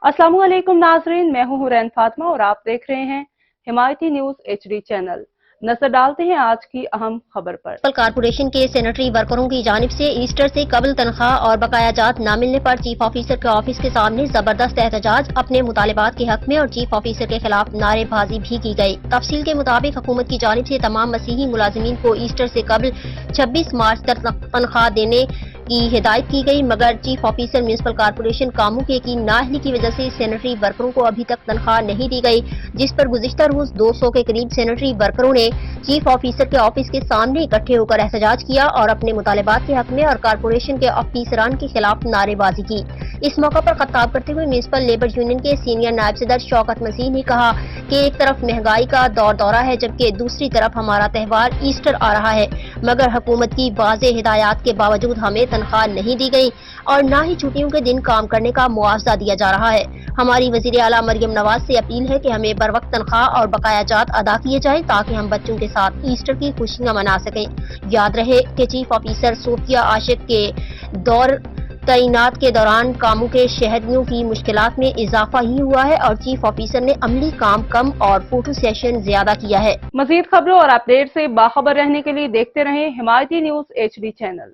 अस्सलाम वालेकुम नाजरीन, मैं हूं हुरैन फातिमा और आप देख रहे हैं हिमायती न्यूज HD चैनल। नजर डालते हैं आज की अहम खबर पर। कारपोरेशन के सैनिटरी वर्करों की जानिब से ईस्टर से कबल तनख्वाह और बकाया जात न मिलने पर चीफ ऑफिसर के ऑफिस के सामने जबरदस्त एहतजाज, अपने मुतालिबात के हक में और चीफ ऑफिसर के खिलाफ नारेबाजी भी की गई। तफसील के मुताबिक हुकूमत की जानिब से तमाम मसीही मुलाजिमीन को ईस्टर से कबल 26 मार्च तक तनख्वाह देने की हिदायत की गई, मगर चीफ ऑफिसर म्यूनिसिपल कारपोरेशन कामों के की नाअहली की वजह से सैनिटरी वर्करों को अभी तक तनख्वाह नहीं दी गई, जिस पर गुज़िश्ता रोज 200 के करीब सैनिटरी वर्करों ने चीफ ऑफिसर के ऑफिस के सामने इकट्ठे होकर एहतजाज किया और अपने मुतालिबात के हक में और कारपोरेशन के ऑफिसरान के खिलाफ नारेबाजी की। इस मौका पर खिताब करते हुए म्यूनिसिपल लेबर यूनियन के सीनियर नायब सदर शौकत मसीह ने कहा कि एक तरफ महंगाई का दौरा है, जबकि दूसरी तरफ हमारा त्यौहार ईस्टर आ रहा है, मगर हुकूमत की वाज़ेह हिदायत के बावजूद हमें तनख्वाह नहीं दी गई और न ही छुट्टियों के दिन काम करने का मुआवजा दिया जा रहा है। हमारी वज़ीर आला मरियम नवाज से अपील है कि हमें बर वक्त तनख्वाह और बकाया जात अदा किए जाए ताकि हम बच्चों के साथ ईस्टर की खुशियां मना सकें। याद रहे कि चीफ ऑफिसर सोफिया आशिक के दौर तैनात के दौरान कामों के शहरियों की मुश्किलात में इजाफा ही हुआ है और चीफ ऑफिसर ने अमली काम कम और फोटो सेशन ज्यादा किया है। मजीद खबरों और अपडेट से बाखबर रहने के लिए देखते रहें हिमायती न्यूज HD चैनल।